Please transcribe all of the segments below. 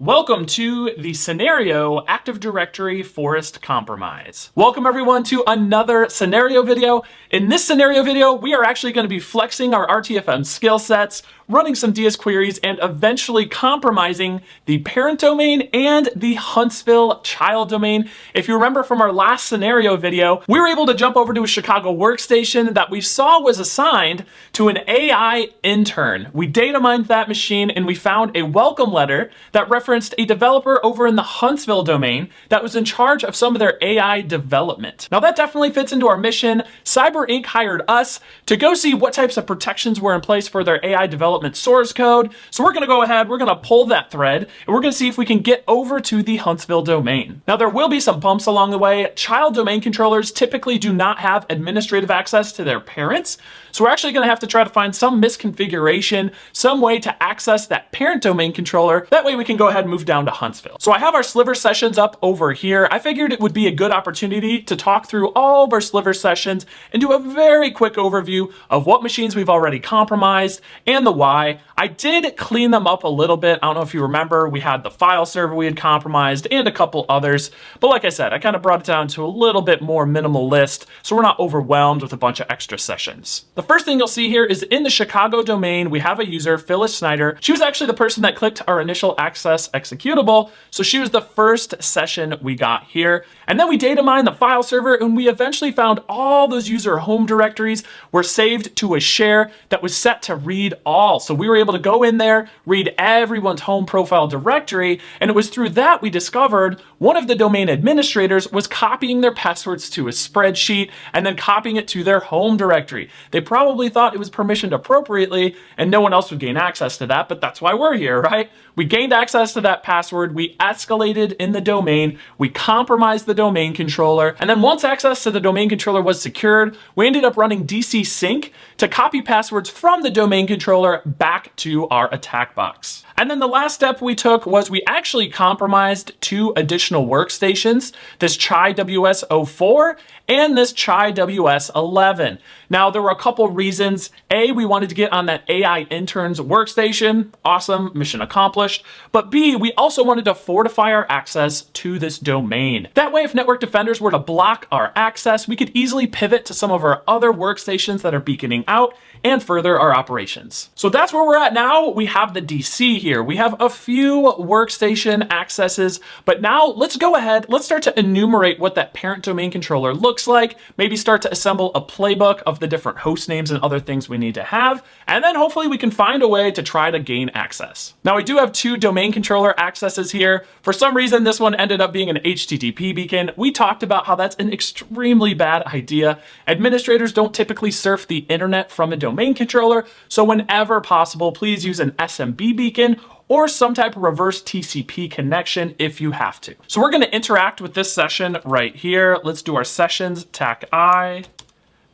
Welcome to the scenario Active Directory Forest Compromise. Welcome everyone to another scenario video. In this scenario video, we are actually going to be flexing our RTFM skill sets, running some DS queries, and eventually compromising the parent domain and the Huntsville child domain. If you remember from our last scenario video, we were able to jump over to a Chicago workstation that we saw was assigned to an AI intern. We data mined that machine and we found a welcome letter that referenced a developer over in the Huntsville domain that was in charge of some of their AI development. Now that definitely fits into our mission. Cyber Inc. hired us to go see what types of protections were in place for their AI development source code. So we're gonna go ahead, we're gonna pull that thread, and we're gonna see if we can get over to the Huntsville domain. Now there will be some bumps along the way. Child domain controllers typically do not have administrative access to their parents. So we're actually gonna have to try to find some misconfiguration, some way to access that parent domain controller. That way we can go ahead and move down to Huntsville. So I have our Sliver sessions up over here. I figured it would be a good opportunity to talk through all of our Sliver sessions and do a very quick overview of what machines we've already compromised and the why. I did clean them up a little bit. I don't know if you remember, we had the file server we had compromised and a couple others. But like I said, I kind of brought it down to a little bit more minimal list so we're not overwhelmed with a bunch of extra sessions. The first thing you'll see here is in the Chicago domain, we have a user, Phyllis Snyder. She was actually the person that clicked our initial access executable. So she was the first session we got here. And then we data mined the file server and we eventually found all those user home directories were saved to a share that was set to read all. So we were able to go in there, read everyone's home profile directory. And it was through that we discovered one of the domain administrators was copying their passwords to a spreadsheet and then copying it to their home directory. They probably thought it was permissioned appropriately and no one else would gain access to that, but that's why we're here, right? We gained access to that password, we escalated in the domain, we compromised the domain controller, and then once access to the domain controller was secured, we ended up running DC sync to copy passwords from the domain controller back to our attack box. And then the last step we took was we actually compromised two additional workstations, this Chai WS04 and this Chai WS11. Now there were a couple reasons. A, we wanted to get on that AI intern's workstation. Awesome, mission accomplished. But B, we also wanted to fortify our access to this domain. That way, if network defenders were to block our access, we could easily pivot to some of our other workstations that are beaconing out and further our operations. So that's where we're at now. We have the DC here. We have a few workstation accesses, but now let's go ahead. Let's start to enumerate what that parent domain controller looks like. Maybe start to assemble a playbook of the different host names and other things we need to have. And then hopefully we can find a way to try to gain access. Now we do have two domain controller accesses here. For some reason, this one ended up being an HTTP beacon. We talked about how that's an extremely bad idea. Administrators don't typically surf the internet from a domain controller. So whenever possible, please use an SMB beacon or some type of reverse TCP connection if you have to. So we're gonna interact with this session right here. Let's do our sessions, TAC I,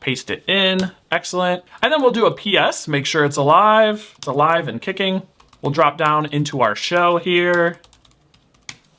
paste it in, excellent. And then we'll do a PS, make sure it's alive and kicking. We'll drop down into our shell here,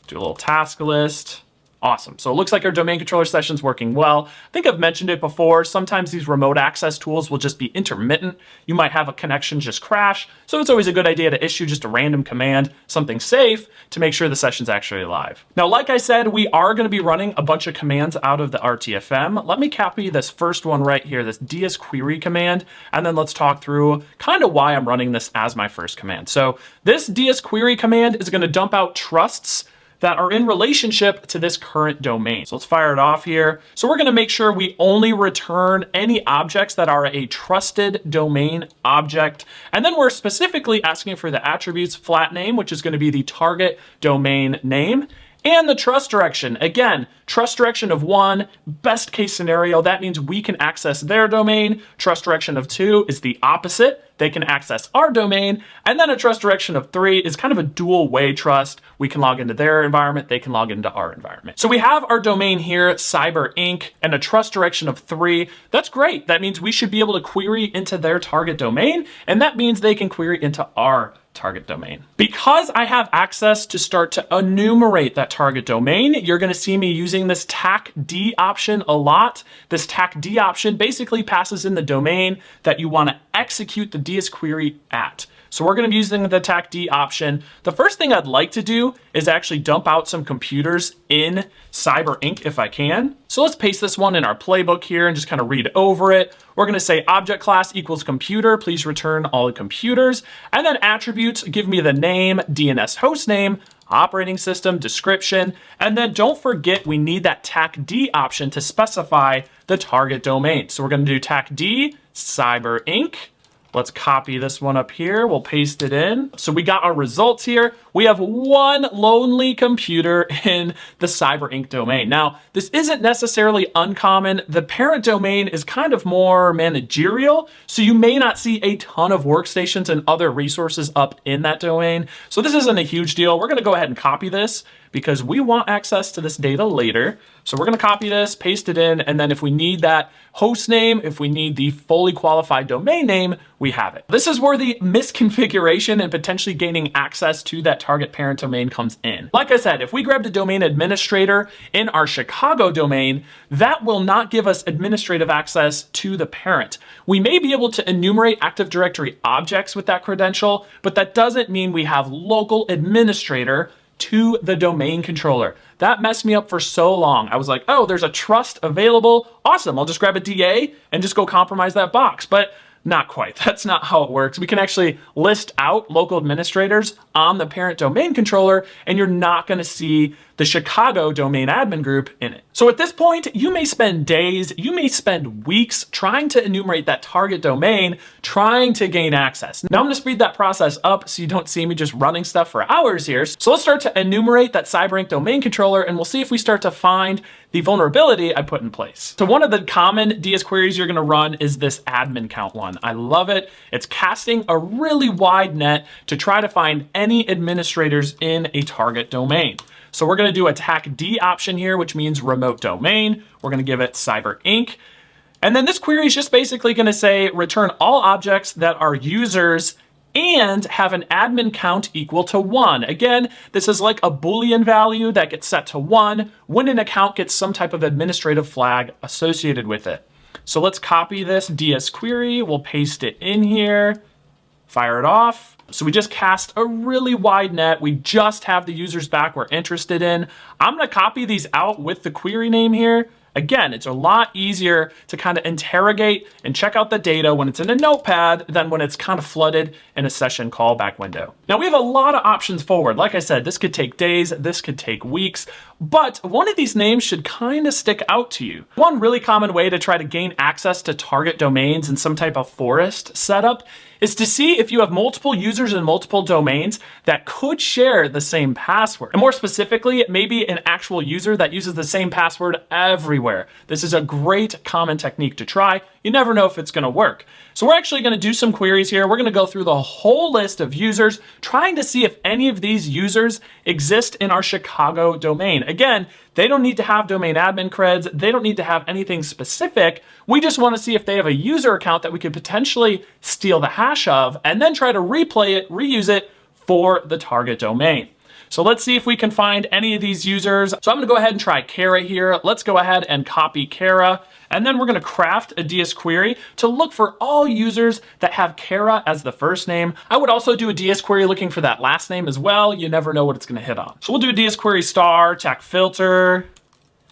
do a little task list. Awesome. So it looks like our domain controller session's working well. I think I've mentioned it before. Sometimes these remote access tools will just be intermittent. You might have a connection just crash. So it's always a good idea to issue just a random command, something safe, to make sure the session's actually live. Now, like I said, we are going to be running a bunch of commands out of the RTFM. Let me copy this first one right here, this DS query command, and then let's talk through kind of why I'm running this as my first command. So this DS query command is going to dump out trusts that are in relationship to this current domain. So let's fire it off here. So we're gonna make sure we only return any objects that are a trusted domain object. And then we're specifically asking for the attributes flat name, which is gonna be the target domain name, and the trust direction. Again, trust direction of 1, best case scenario, that means we can access their domain. Trust direction of 2 is the opposite. They can access our domain. And then a trust direction of 3 is kind of a dual way trust. We can log into their environment, they can log into our environment. So we have our domain here, Cyber Inc., and a trust direction of 3. That's great. That means we should be able to query into their target domain, and that means they can query into our target domain. Because I have access to start to enumerate that target domain, you're gonna see me using this TAC D option a lot. This TAC D option basically passes in the domain that you wanna execute the DS query at. So we're going to be using the TACD option. The first thing I'd like to do is actually dump out some computers in Cyber Inc. if I can. So let's paste this one in our playbook here and just kind of read over it. We're going to say object class equals computer. Please return all the computers. And then attributes, give me the name, DNS host name, operating system, description, and then don't forget we need that TACD option to specify the target domain. So we're going to do TACD Cyber Inc. Let's copy this one up here. We'll paste it in. So we got our results here. We have one lonely computer in the Cyber Inc. domain. Now, this isn't necessarily uncommon. The parent domain is kind of more managerial, so you may not see a ton of workstations and other resources up in that domain. So this isn't a huge deal. We're gonna go ahead and copy this because we want access to this data later. So we're gonna copy this, paste it in, and then if we need that host name, if we need the fully qualified domain name, we have it. This is where the misconfiguration and potentially gaining access to that target parent domain comes in. Like I said, if we grab the domain administrator in our Chicago domain, that will not give us administrative access to the parent. We may be able to enumerate Active Directory objects with that credential, but that doesn't mean we have local administrator to the domain controller. That messed me up for so long. I was like, oh, there's a trust available. Awesome, I'll just grab a DA and just go compromise that box. But not quite. That's not how it works. We can actually list out local administrators on the parent domain controller, and you're not going to see the Chicago domain admin group in it. So at this point, you may spend days, you may spend weeks trying to enumerate that target domain, trying to gain access. Now I'm going to speed that process up so you don't see me just running stuff for hours here. So let's start to enumerate that CyberInc domain controller, and we'll see if we start to find the vulnerability I put in place. So one of the common DS queries you're going to run is this admin count one. I love it. It's casting a really wide net to try to find any administrators in a target domain. So we're going to do a TACD option here, which means remote domain. We're going to give it Cyber Inc. And then this query is just basically going to say return all objects that are users and have an admin count equal to 1. Again, this is like a Boolean value that gets set to 1 when an account gets some type of administrative flag associated with it. So let's copy this DS query. We'll paste it in here, fire it off. So we just cast a really wide net. We just have the users back we're interested in. I'm going to copy these out with the query name here. Again, it's a lot easier to kind of interrogate and check out the data when it's in a notepad than when it's kind of flooded in a session callback window. Now we have a lot of options forward. Like I said, this could take days, this could take weeks, but one of these names should kind of stick out to you. One really common way to try to gain access to target domains in some type of forest setup is to see if you have multiple users and multiple domains that could share the same password. And more specifically, it may be an actual user that uses the same password everywhere. This is a great common technique to try. You never know if it's going to work. So we're actually going to do some queries here. We're going to go through the whole list of users, trying to see if any of these users exist in our Chicago domain. Again, they don't need to have domain admin creds. They don't need to have anything specific. We just want to see if they have a user account that we could potentially steal the hash of and then try to replay it, reuse it for the target domain. So let's see if we can find any of these users. So I'm going to go ahead and try Kara here. Let's go ahead and copy Kara. And then we're going to craft a DS query to look for all users that have Kara as the first name. I would also do a DS query looking for that last name as well. You never know what it's going to hit on. So we'll do a DS query star, TAC filter,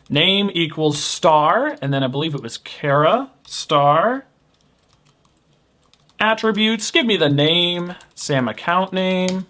name equals star, and then I believe it was Kara, star. Attributes, give me the name, SAM account name,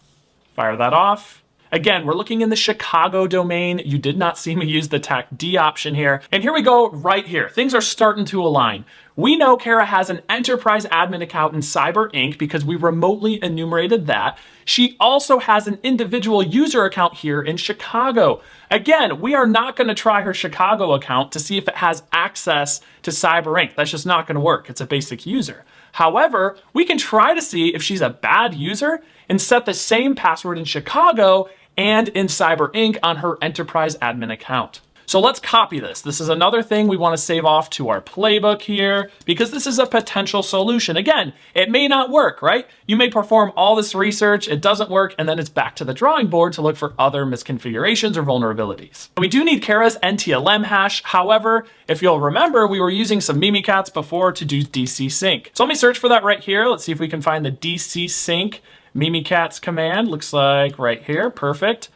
fire that off. Again, we're looking in the Chicago domain. You did not see me use the TACD option here. And here we go right here. Things are starting to align. We know Kara has an enterprise admin account in Cyber Inc. because we remotely enumerated that. She also has an individual user account here in Chicago. Again, we are not going to try her Chicago account to see if it has access to Cyber Inc. That's just not going to work. It's a basic user. However, we can try to see if she's a bad user and set the same password in Chicago and in Cyber Inc. on her enterprise admin account. So let's copy this. This is another thing we want to save off to our playbook here because this is a potential solution. Again, it may not work, right? You may perform all this research, it doesn't work, and then it's back to the drawing board to look for other misconfigurations or vulnerabilities. We do need Kara's NTLM hash. However, if you'll remember, we were using some Mimikatz before to do DC sync. So let me search for that right here. Let's see if we can find the DC sync Mimikatz command. Looks like right here. Perfect.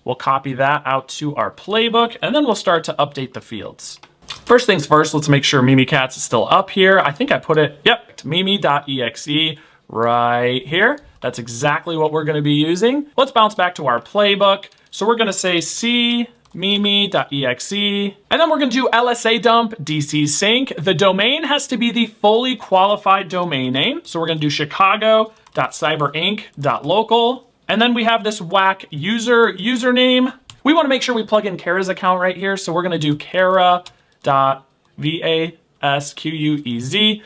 We'll copy that out to our playbook, and then we'll start to update the fields. First things first, let's make sure Mimikatz is still up here. I think I put it, yep, mimi.exe right here. That's exactly what we're going to be using. Let's bounce back to our playbook. So we're going to say c mimi.exe, and then we're going to do LSA dump DC sync. The domain has to be the fully qualified domain name. So we're going to do chicago.cyberinc.local. And then we have this whack username. We want to make sure we plug in Kara's account right here. So we're going to do kara.vasquez.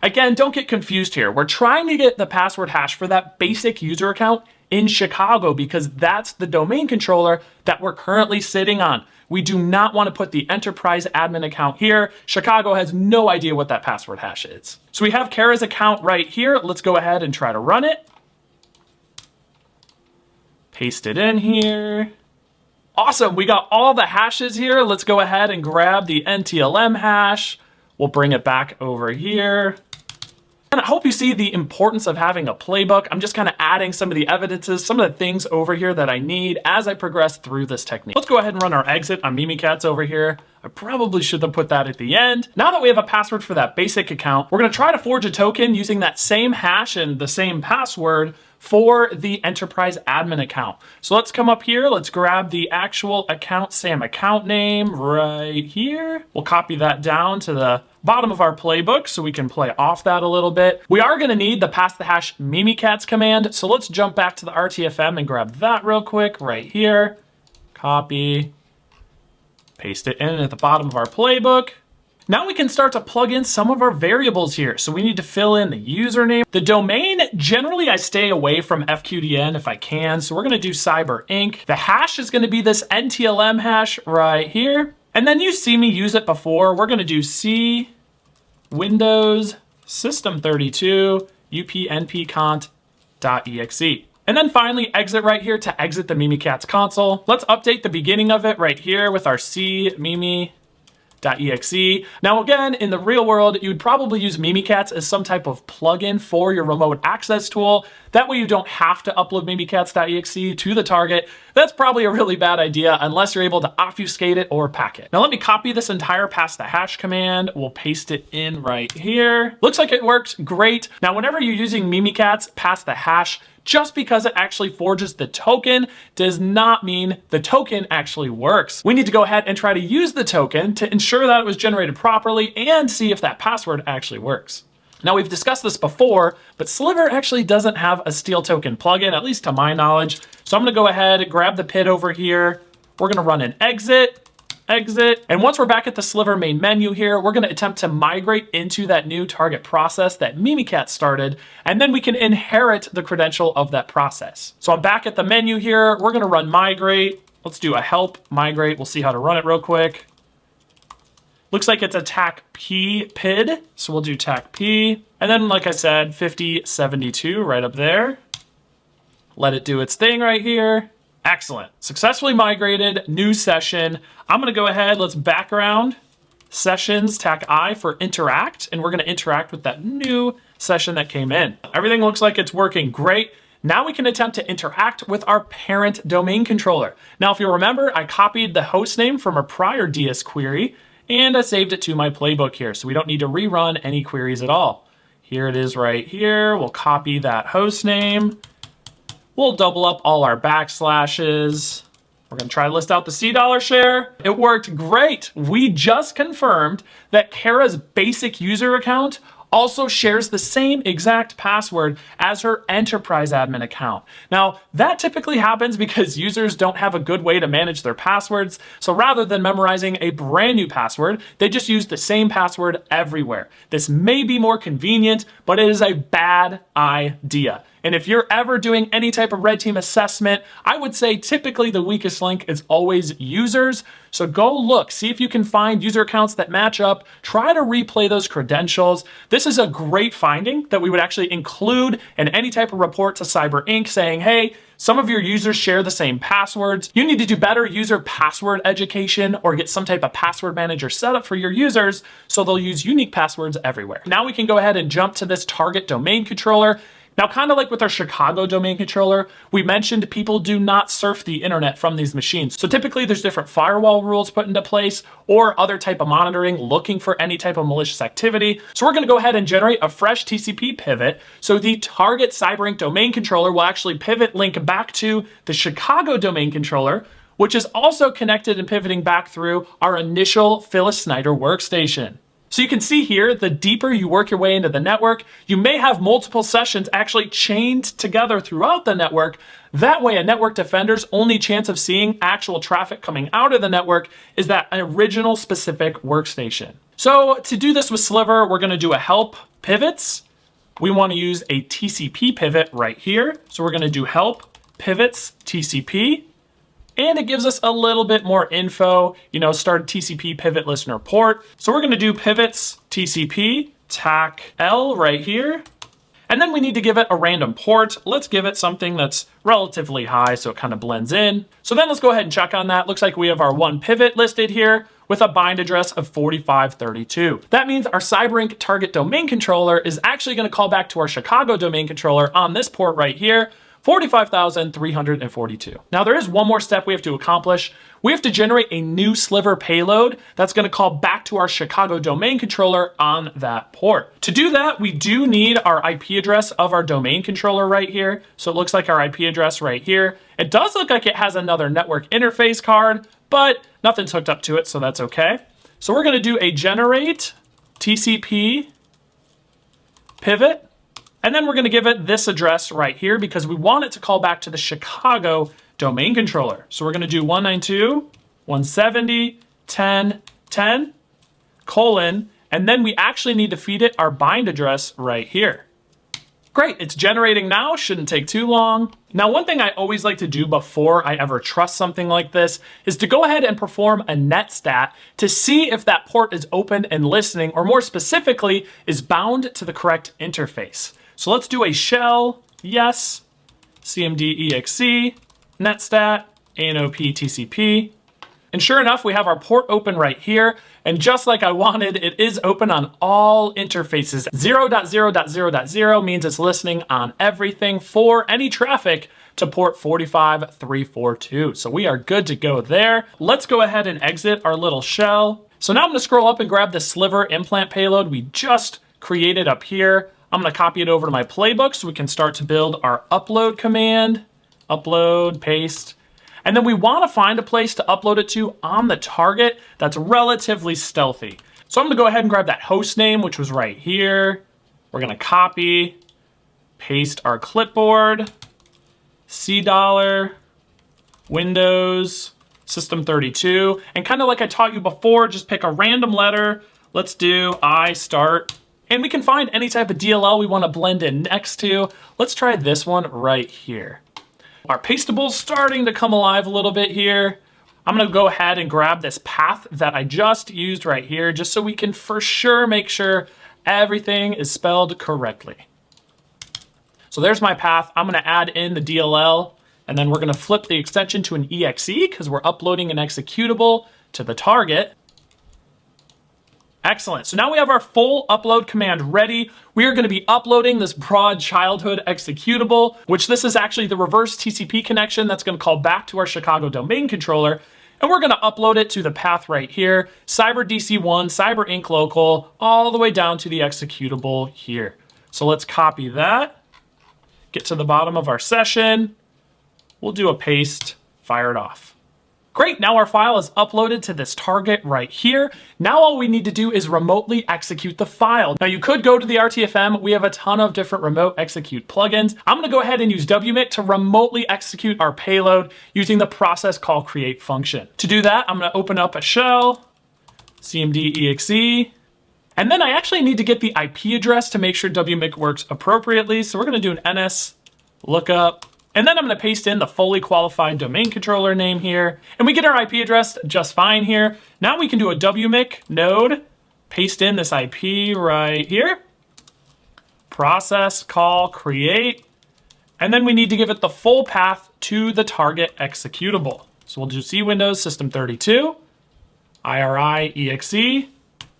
Again, don't get confused here. We're trying to get the password hash for that basic user account in Chicago because that's the domain controller that we're currently sitting on. We do not want to put the enterprise admin account here. Chicago has no idea what that password hash is. So we have Kara's account right here. Let's go ahead and try to run it. Paste it in here. Awesome, we got all the hashes here. Let's go ahead and grab the NTLM hash. We'll bring it back over here. And I hope you see the importance of having a playbook. I'm just kind of adding some of the evidences, some of the things over here that I need as I progress through this technique. Let's go ahead and run our exit on Mimikatz over here. I probably should have put that at the end. Now that we have a password for that basic account, we're gonna try to forge a token using that same hash and the same password for the enterprise admin account. So let's come up here, let's grab the actual account, same account name right here. We'll copy that down to the bottom of our playbook so we can play off that a little bit. We are gonna need the pass the hash Mimikatz command. So let's jump back to the RTFM and grab that real quick right here. Copy, paste it in at the bottom of our playbook. Now we can start to plug in some of our variables here. So we need to fill in the username. The domain, generally I stay away from FQDN if I can. So we're gonna do Cyber Inc. The hash is gonna be this NTLM hash right here. And then you see me use it before. We're gonna do C Windows System32 upnpcont.exe. And then finally exit right here to exit the Mimikatz console. Let's update the beginning of it right here with our C mimi.exe. Now again, in the real world, you would probably use Mimikatz as some type of plugin for your remote access tool. That way you don't have to upload mimikatz.exe to the target. That's probably a really bad idea unless you're able to obfuscate it or pack it. Now let me copy this entire pass the hash command. We'll paste it in right here. Looks like it worked great. Now whenever you're using Mimikatz pass the hash, just because it actually forges the token does not mean the token actually works. We need to go ahead and try to use the token to ensure that it was generated properly and see if that password actually works. Now we've discussed this before, but Sliver actually doesn't have a steal token plugin, at least to my knowledge. So I'm gonna go ahead, grab the PID over here. We're gonna run an exit. And once we're back at the Sliver main menu here, we're gonna attempt to migrate into that new target process that Mimikatz started, and then we can inherit the credential of that process. So I'm back at the menu here. We're gonna run migrate. Let's do a help migrate. We'll see how to run it real quick. Looks like it's a TAC P PID. So we'll do TAC P. And then, like I said, 5072 right up there. Let it do its thing right here. Excellent. Successfully migrated, new session. I'm gonna go ahead, let's background sessions, TAC I for interact, and we're gonna interact with that new session that came in. Everything looks like it's working great. Now we can attempt to interact with our parent domain controller. Now, if you remember, I copied the host name from a prior DS query, and I saved it to my playbook here, so we don't need to rerun any queries at all. Here it is right here. We'll copy that host name. We'll double up all our backslashes. We're gonna try to list out the $C share. It worked great. We just confirmed that Kara's basic user account also shares the same exact password as her enterprise admin account. Now, that typically happens because users don't have a good way to manage their passwords. So rather than memorizing a brand new password, they just use the same password everywhere. This may be more convenient, but it is a bad idea. And if you're ever doing any type of red team assessment, I would say typically the weakest link is always users. So go look, see if you can find user accounts that match up, try to replay those credentials. This is a great finding that we would actually include in any type of report to Cyber Inc. saying, hey, some of your users share the same passwords. You need to do better user password education or get some type of password manager set up for your users so they'll use unique passwords everywhere. Now we can go ahead and jump to this target domain controller. Now, kind of like with our Chicago domain controller, we mentioned people do not surf the internet from these machines. So typically there's different firewall rules put into place or other type of monitoring looking for any type of malicious activity. So we're going to go ahead and generate a fresh TCP pivot. So the target CyberInk domain controller will actually pivot link back to the Chicago domain controller, which is also connected and pivoting back through our initial Phyllis Snyder workstation. So you can see here, the deeper you work your way into the network, you may have multiple sessions actually chained together throughout the network. That way, a network defender's only chance of seeing actual traffic coming out of the network is that original specific workstation. So to do this with Sliver, we're gonna do a help pivots. We wanna use a TCP pivot right here. So we're gonna do help pivots TCP. And it gives us a little bit more info, start TCP pivot listener port. So we're gonna do pivots TCP, TAC L right here. And then we need to give it a random port. Let's give it something that's relatively high so it kind of blends in. So then let's go ahead and check on that. Looks like we have our one pivot listed here with a bind address of 4532. That means our CyberInk target domain controller is actually gonna call back to our Chicago domain controller on this port right here, 45,342. Now there is one more step we have to accomplish. We have to generate a new Sliver payload that's gonna call back to our Chicago domain controller on that port. To do that, we do need our IP address of our domain controller right here. So it looks like our IP address right here. It does look like it has another network interface card, but nothing's hooked up to it, so that's okay. So we're gonna do a generate TCP pivot. And then we're gonna give it this address right here because we want it to call back to the Chicago domain controller. So we're gonna do 192.170.10.10 colon, and then we actually need to feed it our bind address right here. Great, it's generating now, shouldn't take too long. Now, one thing I always like to do before I ever trust something like this is to go ahead and perform a netstat to see if that port is open and listening, or more specifically, is bound to the correct interface. So let's do a shell, yes, cmd exe, netstat, anop tcp. And sure enough, we have our port open right here. And just like I wanted, it is open on all interfaces. 0.0.0.0 means it's listening on everything for any traffic to port 45.342. So we are good to go there. Let's go ahead and exit our little shell. So now I'm gonna scroll up and grab the Sliver implant payload we just created up here. I'm gonna copy it over to my playbook so we can start to build our upload command. Upload, paste. And then we wanna find a place to upload it to on the target that's relatively stealthy. So I'm gonna go ahead and grab that host name, which was right here. We're gonna copy, paste our clipboard, $, Windows, System32. And kind of like I taught you before, just pick a random letter. Let's do I start. And we can find any type of DLL we wanna blend in next to. Let's try this one right here. Our pastable's starting to come alive a little bit here. I'm gonna go ahead and grab this path that I just used right here, just so we can for sure make sure everything is spelled correctly. So there's my path. I'm gonna add in the DLL, and then we're gonna flip the extension to an exe because we're uploading an executable to the target. Excellent. So now we have our full upload command ready. We are going to be uploading this broad childhood executable, which this is actually the reverse TCP connection that's going to call back to our Chicago domain controller. And we're going to upload it to the path right here, CyberDC1, CyberInk local, all the way down to the executable here. So let's copy that, get to the bottom of our session. We'll do a paste, fire it off. Great, now our file is uploaded to this target right here. Now all we need to do is remotely execute the file. Now you could go to the RTFM. We have a ton of different remote execute plugins. I'm gonna go ahead and use WMIC to remotely execute our payload using the process call create function. To do that, I'm gonna open up a shell, cmd exe, and then I actually need to get the IP address to make sure WMIC works appropriately. So we're gonna do an ns lookup, and then I'm going to paste in the fully qualified domain controller name here, and we get our IP address just fine here. Now we can do a wmic node, paste in this IP right here, process call create, and then we need to give it the full path to the target executable. So we'll do C Windows System32, IRI exe.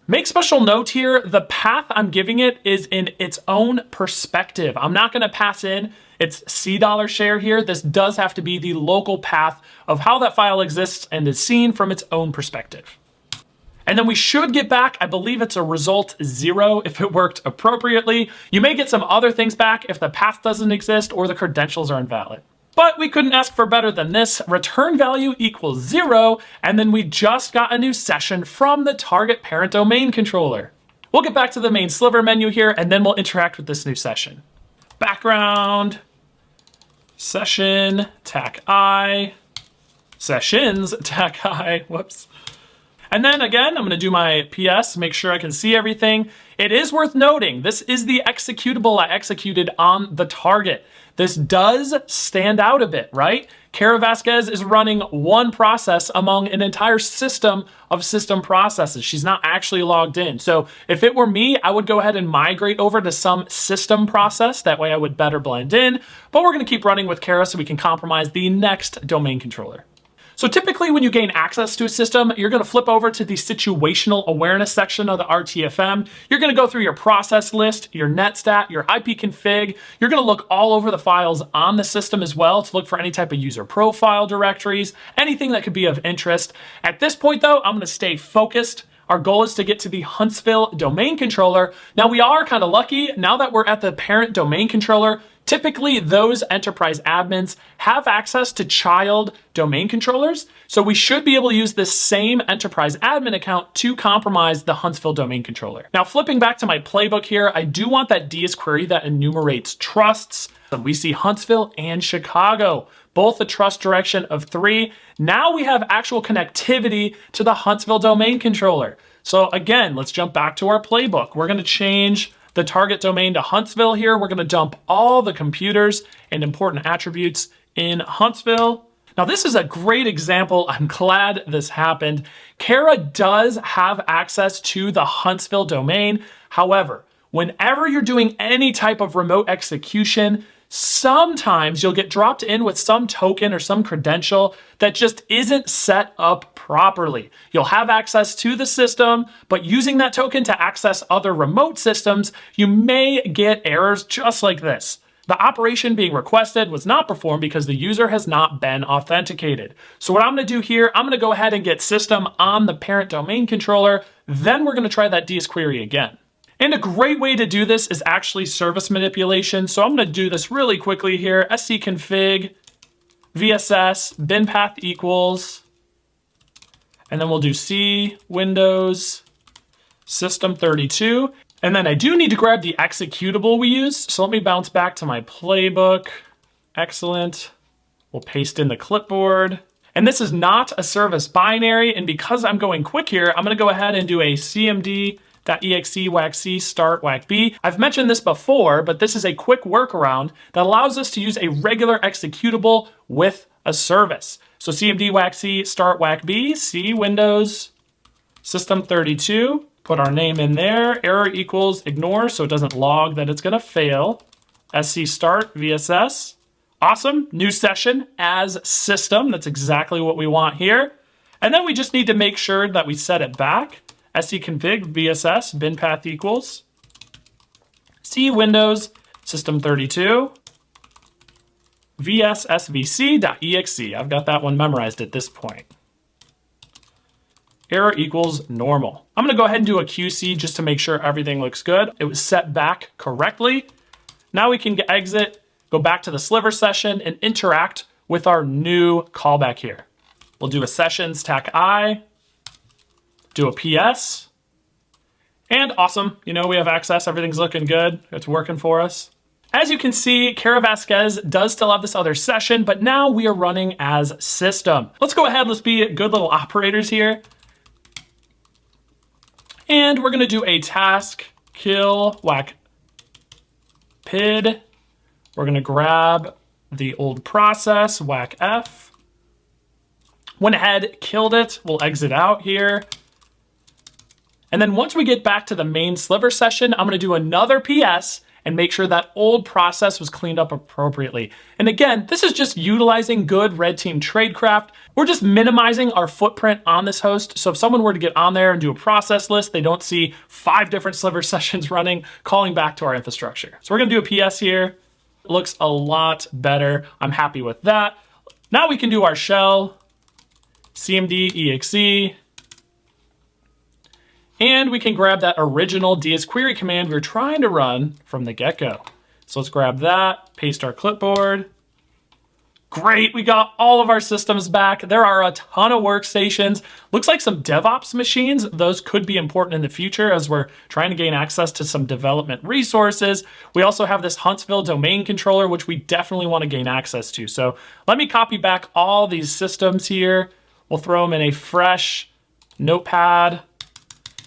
Make special note here, the path I'm giving it is in its own perspective. I'm not gonna pass in its $share here. This does have to be the local path of how that file exists and is seen from its own perspective. And then we should get back, I believe it's a result 0 if it worked appropriately. You may get some other things back if the path doesn't exist or the credentials are invalid. But we couldn't ask for better than this. Return value equals 0, and then we just got a new session from the target parent domain controller. We'll get back to the main sliver menu here, and then we'll interact with this new session. Background, session, tac I, sessions, tac I, whoops. And then again, I'm gonna do my PS, make sure I can see everything. It is worth noting, this is the executable I executed on the target. This does stand out a bit, right? Kara Vasquez is running one process among an entire system of system processes. She's not actually logged in. So if it were me, I would go ahead and migrate over to some system process. That way I would better blend in, but we're gonna keep running with Kara so we can compromise the next domain controller. So typically when you gain access to a system, you're gonna flip over to the situational awareness section of the RTFM. You're gonna go through your process list, your netstat, your IP config. You're gonna look all over the files on the system as well to look for any type of user profile directories, anything that could be of interest. At this point though, I'm gonna stay focused. Our goal is to get to the Huntsville domain controller. Now we are kind of lucky, now that we're at the parent domain controller, typically those enterprise admins have access to child domain controllers, so we should be able to use this same enterprise admin account to compromise the Huntsville domain controller. Now flipping back to my playbook here, I do want that DS query that enumerates trusts. We see Huntsville and Chicago, both the trust direction of 3. Now we have actual connectivity to the Huntsville domain controller. So again, let's jump back to our playbook. We're gonna change the target domain to Huntsville here. We're gonna dump all the computers and important attributes in Huntsville. Now this is a great example. I'm glad this happened. Kara does have access to the Huntsville domain. However, whenever you're doing any type of remote execution, sometimes you'll get dropped in with some token or some credential that just isn't set up properly. You'll have access to the system, but using that token to access other remote systems, you may get errors just like this. The operation being requested was not performed because the user has not been authenticated. So what I'm gonna do here, I'm gonna go ahead and get system on the parent domain controller, then we're gonna try that DS query again. And a great way to do this is actually service manipulation. So I'm gonna do this really quickly here. scconfig, VSS, bin path equals, and then we'll do C, Windows, System32. And then I do need to grab the executable we used. So let me bounce back to my playbook. Excellent. We'll paste in the clipboard. And this is not a service binary. And because I'm going quick here, I'm gonna go ahead and do a cmd.exe whack-c start whack-b. I've mentioned this before, but this is a quick workaround that allows us to use a regular executable with a service. So cmd whack-c start whack-b, C Windows System32, put our name in there, error equals ignore so it doesn't log that it's gonna fail, sc start VSS. Awesome, new session as system, that's exactly what we want here. And then we just need to make sure that we set it back. scconfig VSS bin path equals C Windows System32 vssvc.exe. I've got that one memorized at this point. Error equals normal. I'm gonna go ahead and do a QC just to make sure everything looks good. It was set back correctly. Now we can exit, go back to the sliver session and interact with our new callback here. We'll do a sessions tac I, do a PS, and awesome, you know, we have access, everything's looking good, it's working for us. As you can see, Kara Vasquez does still have this other session, but now we are running as system. Let's go ahead, let's be good little operators here. And we're gonna do a task kill whack pid. We're we're going to grab the old process, whack F. Went ahead, killed it. We'll exit out here. And then once we get back to the main sliver session, I'm going to do another PS and make sure that old process was cleaned up appropriately. And again, this is just utilizing good red team tradecraft. We're just minimizing our footprint on this host. So if someone were to get on there and do a process list, they don't see 5 different sliver sessions running, calling back to our infrastructure. So we're gonna do a PS here. It looks a lot better. I'm happy with that. Now we can do our shell, cmd exe, and we can grab that original ds query command we were trying to run from the get-go. So let's grab that, paste our clipboard. Great, we got all of our systems back. There are a ton of workstations. Looks like some DevOps machines. Those could be important in the future as we're trying to gain access to some development resources. We also have this Huntsville domain controller, which we definitely want to gain access to. So let me copy back all these systems here. We'll throw them in a fresh notepad.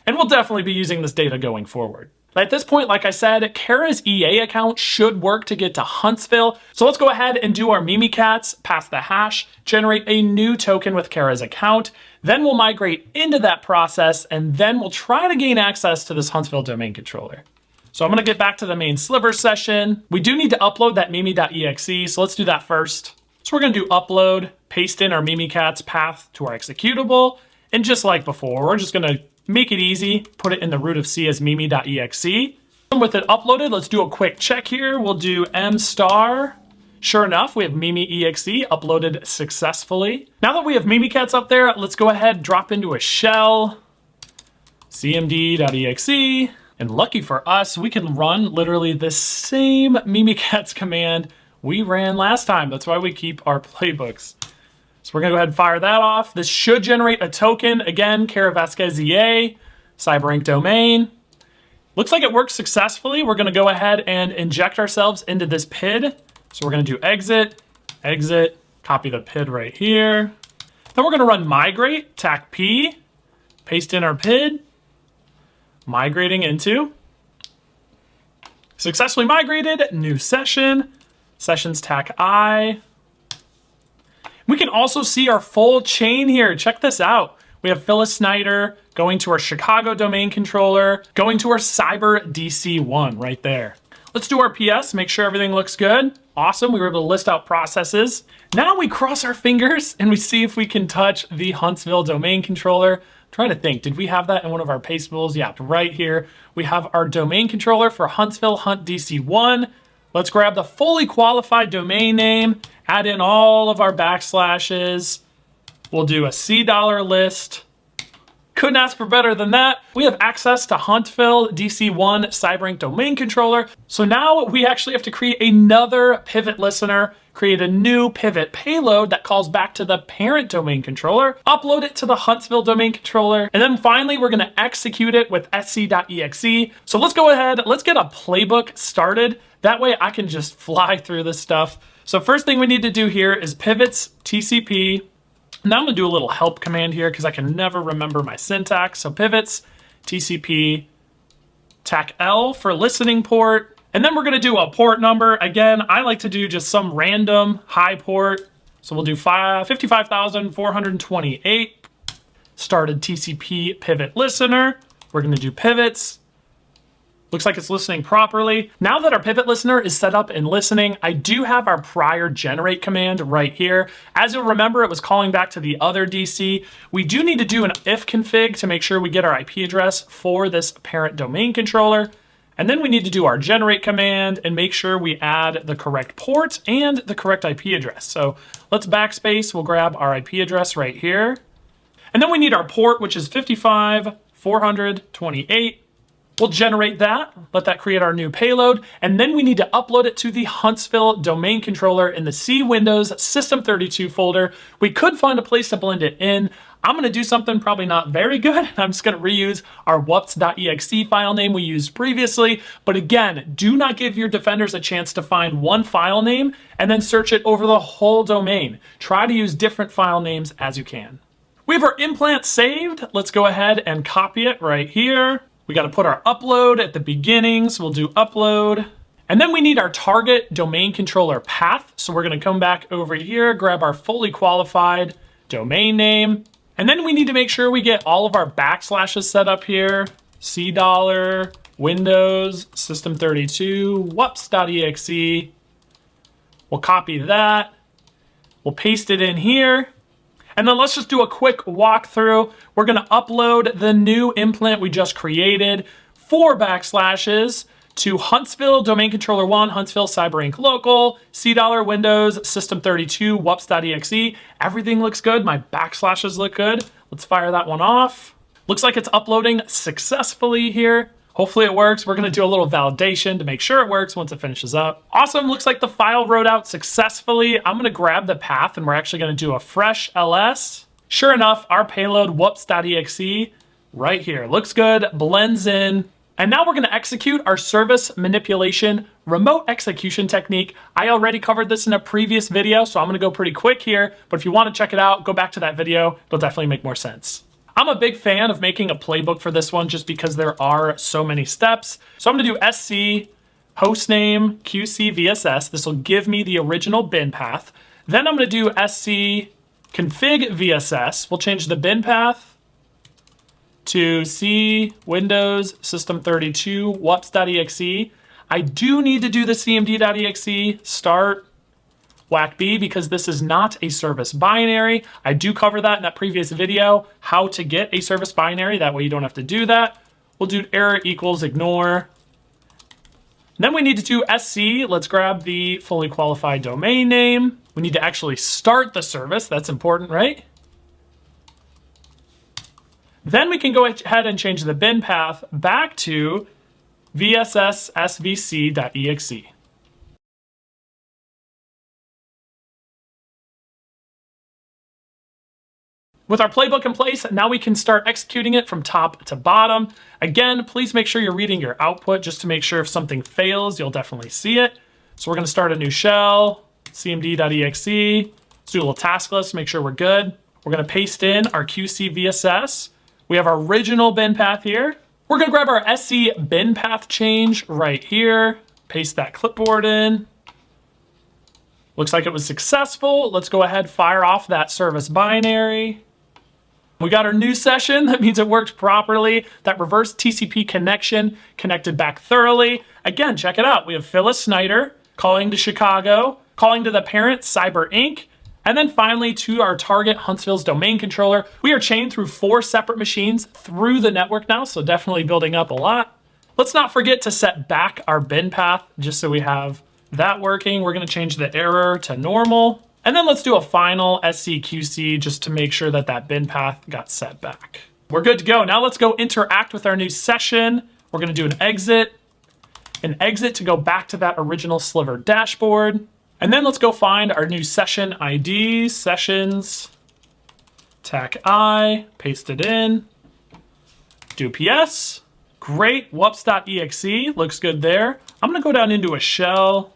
And we'll definitely be using this data going forward. At this point, like I said, Kara's EA account should work to get to Huntsville. So let's go ahead and do our Mimikatz, pass the hash, generate a new token with Kara's account. Then we'll migrate into that process, and then we'll try to gain access to this Huntsville domain controller. So I'm gonna get back to the main sliver session. We do need to upload that mimi.exe, so let's do that first. So we're gonna do upload, paste in our Mimikatz path to our executable, and just like before, we're just gonna make it easy, put it in the root of C as mimi.exe. And with it uploaded, let's do a quick check here. We'll do m star. Sure enough, we have mimi.exe uploaded successfully. Now that we have Mimikatz up there, let's go ahead, drop into a shell, cmd.exe. And lucky for us, we can run literally the same Mimikatz command we ran last time. That's why we keep our playbooks. So we're gonna go ahead and fire that off. This should generate a token. Again, Kara Vasquez EA, CyberInk domain. Looks like it worked successfully. We're gonna go ahead and inject ourselves into this PID. So we're gonna do exit, exit, copy the PID right here. Then we're gonna run migrate, tac P, paste in our PID, migrating into. Successfully migrated, new session, sessions tac I. We can also see our full chain here. Check this out. We have Phyllis Snyder going to our Chicago domain controller, going to our Cyber DC1 right there. Let's do our PS, make sure everything looks good. Awesome, we were able to list out processes. Now we cross our fingers and we see if we can touch the Huntsville domain controller. I'm trying to think, did we have that in one of our pastables? Yeah, right here. We have our domain controller for Huntsville Hunt DC1. Let's grab the fully qualified domain name, add in all of our backslashes. We'll do a $C list. Couldn't ask for better than that. We have access to Huntsville DC1 CyberInk domain controller. So now we actually have to create another pivot listener, create a new pivot payload that calls back to the parent domain controller, upload it to the Huntsville domain controller, and then finally we're gonna execute it with sc.exe. So let's go ahead, let's get a playbook started. That way I can just fly through this stuff. So first thing we need to do here is pivots TCP. Now I'm gonna do a little help command here because I can never remember my syntax. So pivots, TCP, tac L for listening port. And then we're gonna do a port number. Again, I like to do just some random high port. So we'll do 55,428. Started TCP pivot listener. We're gonna do pivots. Looks like it's listening properly. Now that our pivot listener is set up and listening, I do have our prior generate command right here. As you'll remember, it was calling back to the other DC. We do need to do an if config to make sure we get our IP address for this parent domain controller. And then we need to do our generate command and make sure we add the correct port and the correct IP address. So let's backspace, we'll grab our IP address right here. And then we need our port, which is 55,428. We'll generate that, let that create our new payload, and then we need to upload it to the Huntsville domain controller in the C Windows System32 folder. We could find a place to blend it in. I'm gonna do something probably not very good. I'm just gonna reuse our whups.exe file name we used previously. But again, do not give your defenders a chance to find one file name and then search it over the whole domain. Try to use different file names as you can. We have our implant saved. Let's go ahead and copy it right here. We got to put our upload at the beginning, so we'll do upload. And then we need our target domain controller path. So we're going to come back over here, grab our fully qualified domain name. And then we need to make sure we get all of our backslashes set up here. $, Windows, System32, whoops.exe. We'll copy that. We'll paste it in here. And then let's just do a quick walkthrough. We're going to upload the new implant we just created, 4 backslashes, to Huntsville Domain Controller 1, Huntsville Cyber Inc. Local, $, Windows, System32, whoops.exe. Everything looks good. My backslashes look good. Let's fire that one off. Looks like it's uploading successfully here. Hopefully it works. We're going to do a little validation to make sure it works once it finishes up. Awesome. Looks like the file wrote out successfully. I'm going to grab the path and we're actually going to do a fresh ls. Sure enough, our payload whoops.exe right here. Looks good, blends in. And now we're going to execute our service manipulation remote execution technique. I already covered this in a previous video, so I'm going to go pretty quick here. But if you want to check it out, go back to that video. It'll definitely make more sense. I'm a big fan of making a playbook for this one just because there are so many steps. So I'm going to do sc hostname qc vss. This will give me the original bin path. Then I'm going to do sc config vss. We'll change the bin path to C Windows System32 whoops.exe. I do need to do the cmd.exe start whack B because this is not a service binary. I do cover that in that previous video, how to get a service binary. That way you don't have to do that. We'll do error equals ignore. Then we need to do sc. Let's grab the fully qualified domain name. We need to actually start the service. That's important, right? Then we can go ahead and change the bin path back to vsssvc.exe. With our playbook in place, now we can start executing it from top to bottom. Again, please make sure you're reading your output just to make sure if something fails, you'll definitely see it. So we're going to start a new shell, cmd.exe. Let's do a little task list, make sure we're good. We're going to paste in our QC VSS. We have our original bin path here. We're going to grab our sc bin path change right here, paste that clipboard in. Looks like it was successful. Let's go ahead, fire off that service binary. We got our new session. That means it worked properly. That reverse TCP connection connected back thoroughly. Again, check it out. We have Phyllis Snyder calling to Chicago, calling to the parent Cyber Inc., and then finally to our target Huntsville's domain controller. We are chained through 4 separate machines through the network now, so definitely building up a lot. Let's not forget to set back our bin path just so we have that working. We're going to change the error to normal. And then let's do a final SCQC just to make sure that that bin path got set back. We're good to go. Now let's go interact with our new session. We're going to do an exit to go back to that original Sliver dashboard. And then let's go find our new session ID, sessions, tac I, paste it in, do PS. Great, whoops.exe, looks good there. I'm going to go down into a shell,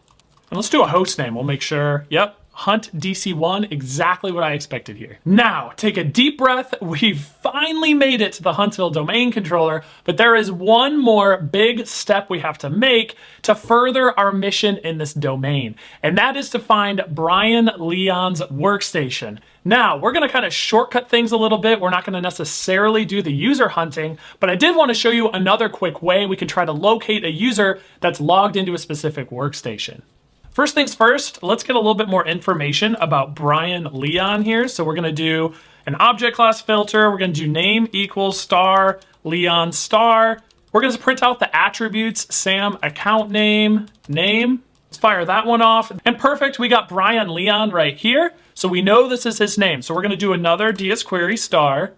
and let's do a host name. We'll make sure, yep. Hunt DC1, exactly what I expected here. Now, take a deep breath. We've finally made it to the Huntsville domain controller, but there is one more big step we have to make to further our mission in this domain, and that is to find Brian Leon's workstation. Now, we're gonna kind of shortcut things a little bit. We're not gonna necessarily do the user hunting, but I did wanna show you another quick way we can try to locate a user that's logged into a specific workstation. First things first, let's get a little bit more information about Brian Leon here. So we're gonna do an object class filter. We're gonna do name equals star, Leon star. We're gonna print out the attributes, Sam account name, name. Let's fire that one off. And perfect, we got Brian Leon right here. So we know this is his name. So we're gonna do another DS query star,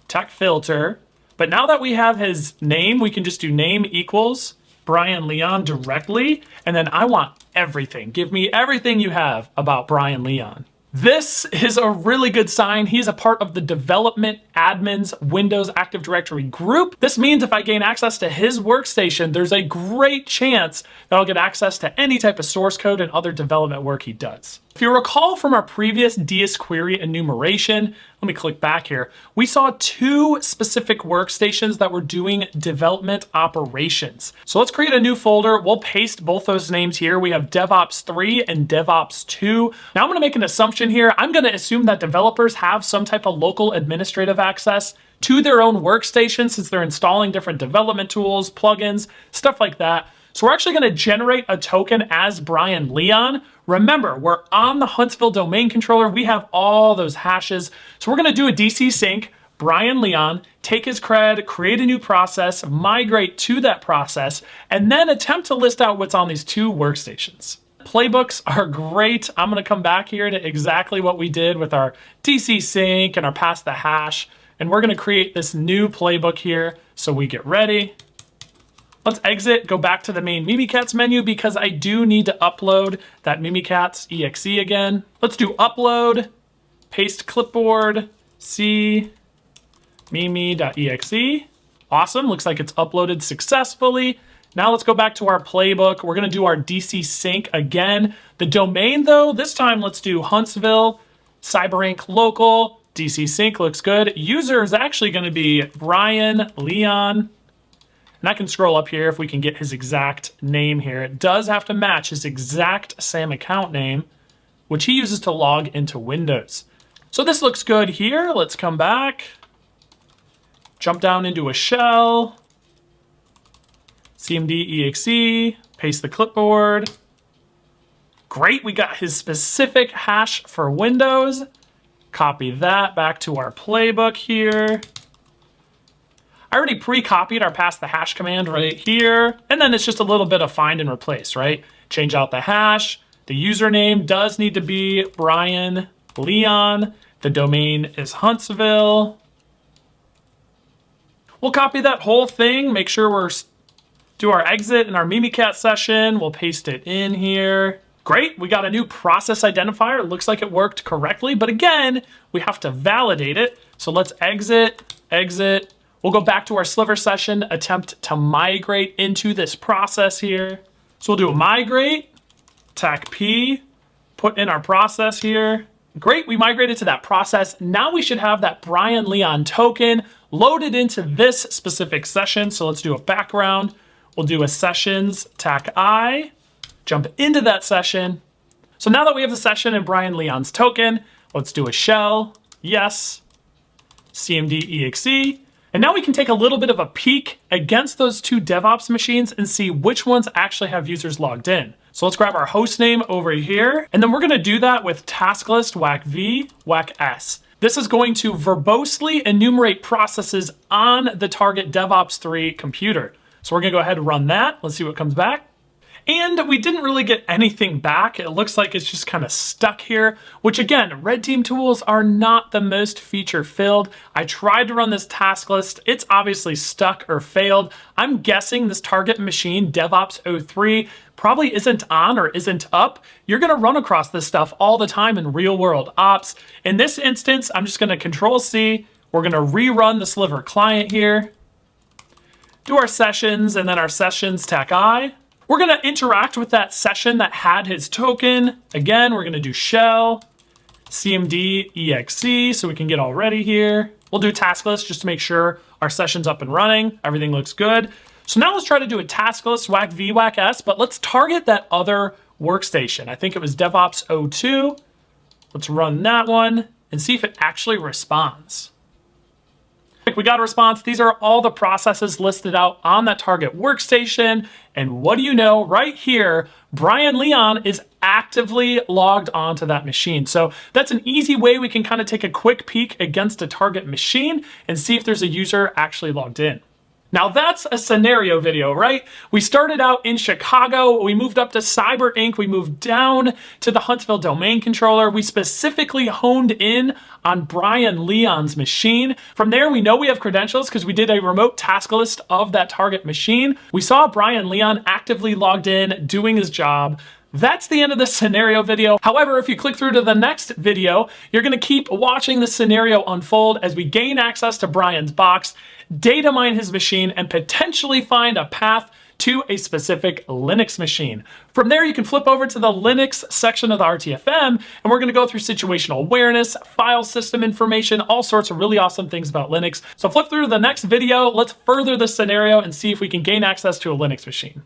tech filter. But now that we have his name, we can just do name equals Brian Leon directly, and then I want everything. Give me everything you have about Brian Leon. This is a really good sign. He's a part of the development admins Windows Active Directory group. This means if I gain access to his workstation, there's a great chance that I'll get access to any type of source code and other development work he does. If you recall from our previous DS query enumeration, let me click back here. We saw two specific workstations that were doing development operations. So let's create a new folder. We'll paste both those names here. We have DevOps 3 and DevOps 2. Now I'm gonna make an assumption here. I'm gonna assume that developers have some type of local administrative access to their own workstation since they're installing different development tools, plugins, stuff like that. So we're actually gonna generate a token as Brian Leon. Remember, we're on the Huntsville domain controller. We have all those hashes. So we're gonna do a DC sync, Brian Leon, take his cred, create a new process, migrate to that process, and then attempt to list out what's on these two workstations. Playbooks are great. I'm gonna come back here to exactly what we did with our DC sync and our pass the hash. And we're gonna create this new playbook here. So we get ready. Let's exit, go back to the main Mimikatz menu because I do need to upload that Mimikatz exe again. Let's do upload, paste clipboard, C, mimi.exe. Awesome, looks like it's uploaded successfully. Now let's go back to our playbook. We're gonna do our DC sync again. The domain though, this time let's do Huntsville, CyberInk local, DC sync looks good. User is actually gonna be Brian Leon. And I can scroll up here if we can get his exact name here. It does have to match his exact same account name, which he uses to log into Windows. So this looks good here. Let's come back. Jump down into a shell. CMD exe, paste the clipboard. Great, we got his specific hash for Windows. Copy that back to our playbook here. I already pre-copied our pass the hash command right here. And then it's just a little bit of find and replace, right? Change out the hash. The username does need to be Brian Leon. The domain is Huntsville. We'll copy that whole thing. Make sure we're do our exit in our Mimikatz session. We'll paste it in here. Great, we got a new process identifier. It looks like it worked correctly, but again, we have to validate it. So let's exit, exit. We'll go back to our sliver session, attempt to migrate into this process here. So we'll do a migrate, tac P, put in our process here. Great, we migrated to that process. Now we should have that Brian Leon token loaded into this specific session. So let's do a background. We'll do a sessions, tac I, jump into that session. So now that we have the session and Brian Leon's token, let's do a shell, yes, CMD exe. And now we can take a little bit of a peek against those two DevOps machines and see which ones actually have users logged in. So let's grab our host name over here, and then we're gonna do that with task list whack V, whack S. This is going to verbosely enumerate processes on the target DevOps 3 computer. So we're gonna go ahead and run that. Let's see what comes back. And we didn't really get anything back. It looks like it's just kind of stuck here, which again, red team tools are not the most feature filled. I tried to run this task list. It's obviously stuck or failed. I'm guessing this target machine, DevOps 03, probably isn't on or isn't up. You're gonna run across this stuff all the time in real world ops. In this instance, I'm just gonna Control C. We're gonna rerun the Sliver client here, do our sessions, and then our sessions tac I. We're gonna interact with that session that had his token. Again, we're gonna do shell, CMD exe, so we can get all ready here. We'll do task list just to make sure our session's up and running. Everything looks good. So now let's try to do a task list, whack V, whack S, but let's target that other workstation. I think it was DevOps 02. Let's run that one and see if it actually responds. We got a response. These are all the processes listed out on that target workstation. And what do you know, right here, Brian Leon is actively logged onto that machine. So that's an easy way we can kind of take a quick peek against a target machine and see if there's a user actually logged in. Now that's a scenario video, right? We started out in Chicago, we moved up to CyberInk, we moved down to the Huntsville domain controller. We specifically honed in on Brian Leon's machine. From there, we know we have credentials because we did a remote task list of that target machine. We saw Brian Leon actively logged in, doing his job. That's the end of this scenario video. However, if you click through to the next video, you're gonna keep watching the scenario unfold as we gain access to Brian's box, data mine his machine, and potentially find a path to a specific Linux machine. From there, you can flip over to the Linux section of the RTFM, and we're gonna go through situational awareness, file system information, all sorts of really awesome things about Linux. So flip through to the next video, let's further this scenario and see if we can gain access to a Linux machine.